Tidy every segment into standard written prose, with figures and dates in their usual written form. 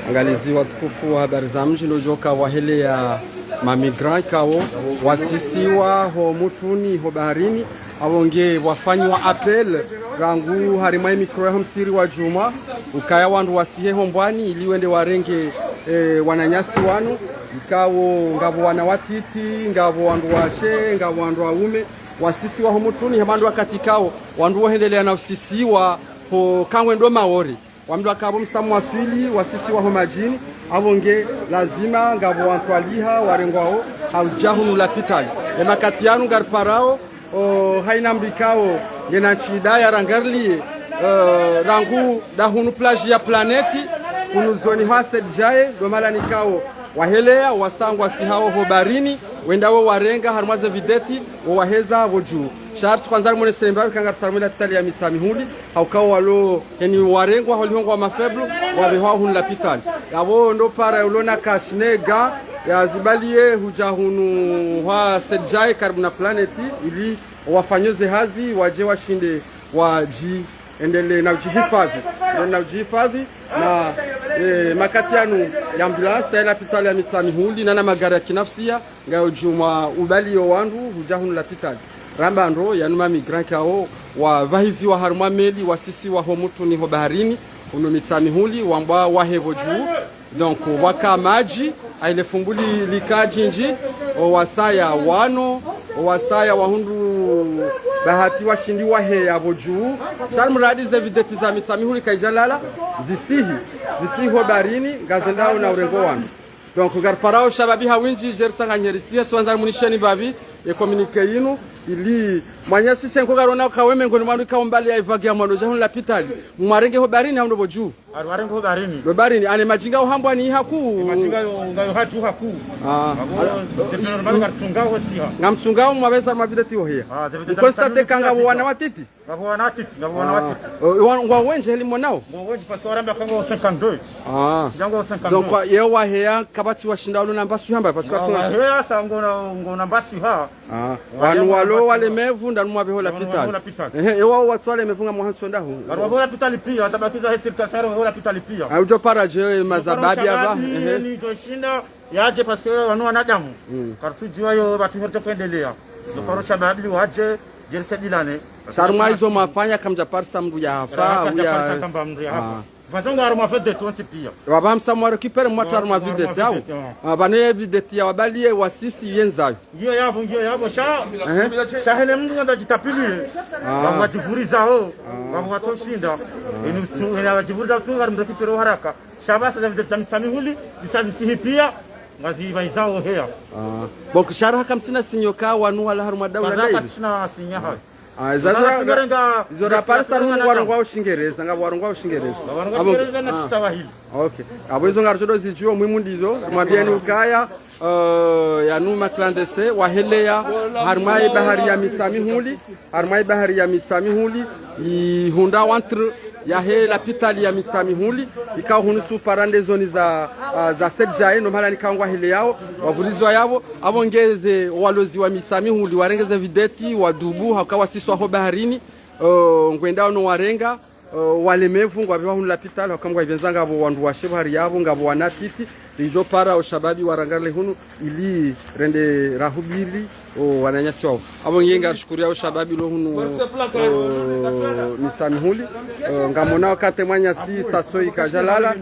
Angalizi watukufu wa habari za mji lojoka wahele ya mamigran kao wasisiwa ho mutuni ho baharini awonge wafanywa apel rangu harimai mikro msiri wa juma ukaya wandu wasihe hombwani ili wende warenge wananyasi wanu ikawo ngabo wanawatiti ngabo wandu washe ngabo wandu waume wasisi wa ho mutuni hemandu wakatikao wandu wahendelea na usisiwa ho kangwe ndo maori wamdu akabo mstamu waswili wasisi wa homajini avonge lazima ngabo wantwaliha warengwao haujahunu lapitali emakatianu garparao haina mbikao ngena chidaya rangarlie rangu dahunu plage ya planeti kunuzoni hwase jaye domala nikao wahelea wasangwa sihao hobarini wendawo warenga harmaze videti waheza woju shartu kwanza mone semba kanga sarmila pitali ya misamihuli haukao walo yani warengwa holihongwa mafeblu wabeho hun la pitali yabo ndo para ulona kashnega ya zibalie hujahunu wa sedjai karbuna planeti ili wafanyoze hazi waje washinde waji endele na ujihifadhi na makatianu ya ambulance ya pitali ya mitsamihuli na magari ya kinafsia ngayo juma ubali yo wandu hujahunu la pitali rambando yanuma migrant kao wa vahizi wa haruma meli wasisi wa homutu ni ho baharini uno mitsamihuli wamba wahevo juu donc waka maji aile fumbuli likajinji wasaya wano wasaya wahundu bahati washindi wahe yabo juu shalmuradi ze videti za mitsamihuli kaijalala zisihi ho baharini gazendao na urengo wanu donc garparao shababi hawinji jersanga nyerisia swanza munisheni babi e communique yinu ili mwanyasi chenko garona kaweme ngoni mwandu kaumbali aivagia mwando jahun la pitali mwarenge ho barini haundo boju arwarenge ho barini do barini ane majinga uhambwa ni haku majinga ngayo hatu haku normal kartunga wasiha ngamtunga mwabeza mabideti ho here constate kanga wana watiti ngabo wana watiti ngwa wenje heli monao ngwa wenje parce que oramba kanga 52 jango 52 donc yewa hea kabati washinda ulo namba suhamba parce que hea sango namba suha wanu walo wale mevu nda numwa beho la pitali ewa watswale mevunga mwansonda hu wala pitali pia atabakiza hesi kasaro wala pitali pia aujo para je mazababi aba ni toshinda yaje parce que wanu wanadamu kartuji wayo batu wote kuendelea zokoro shababi waje jerse dilane sarma hizo mafanya kamja parsa mdu ya hafa au ya kamba mdu ya hafa fazonga aruma fede tonti pia wabamsa mwaro kipere mwatar ma videti yao bane videti ya wabalie wasisi yenzayo ngiyo yabo shahele mndu ndajitapilie bamwajivuriza ho bamwatoshinda inu wajivuriza tunga mndokipero haraka shabasa za videti mitsamihuli disazi sihipia ngazi baizao hea bok sharha kamsina sinyoka wanu wala haruma daula lei katina sinyaha zora parsa rungu warongwa ushingereza ngabo warongwa ushingereza na Kiswahili okay abo hizo ngarodo zijuo mwimu ndizo mwambieni ukaya yanuma clandestin wahelea harmai bahari ya mitsamihuli ihunda wantre ya he la pitali ya mitsamihuli ikawa hunusu parande zoni za sedjae no mala nikangwa hele yao wavurizwa yabo abongeze walozi wa mitsamihuli warengeze videti wadubu hakawa siswa ho baharini ngwendao no warenga walemevu ngwabiwa hunu la pitali hakamwa ibenzanga abo wandu washebu hari yabo ngabo wanatiti lijo para oshababi warangale hunu ili rende rahubili wananyasi wao abo ngenga shukuru yao shababi lo hunu mitsamihuli ngamona wakati mwanya si satso ikajalala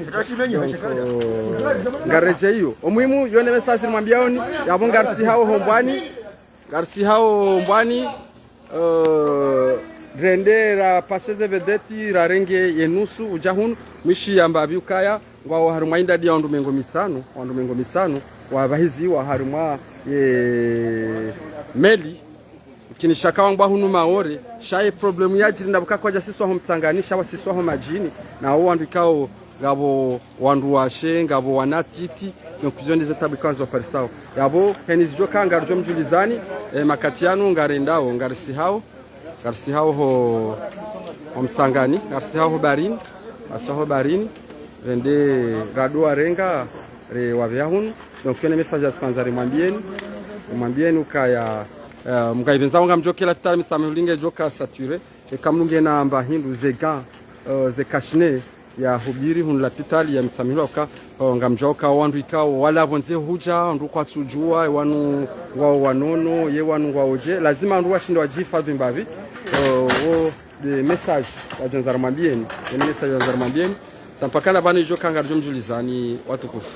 ngareje hiyo omuhimu yone message mwambiaoni yabo ngarsi hao hombwani rende ra paseze vedeti ra renge yenusu ujahunu mishi yamba biukaya ngwa haruma indadi ya wandu mengo mitsano wa bahizi wa haruma meli kinishaka wangwa hunu maore shaye problemu yajiri ndabuka kwa jasiswa ho mtsanganisha wasiswa ho majini na wandu ikao ngabo wandu washe ngabo wanatiti nokuzonde zetabikazo parisao yabo henizijo kanga rjo mjulizani makatiano ngarendao garsi hao ho msangani garsi hao barini asaho barini rende rado arenga re wavyahun donc kene message askanzari mwambieni ukaya mukaivenza wanga mjokela pitala misame ulinge joka sature kamnunge na mbahindu zega ze kashne ya hubiri hunla pitali ya mtsamilo ka ngamjoka wandu ikao wala bonze huja ndu kwa tujua wanu wao wanono ye wanu waoje lazima ndu washinda wajihifadhi mbavi o de message wa Janzarmambieni ni message ya Janzarmambieni tampakana bana jo kanga jomjulizani watukufu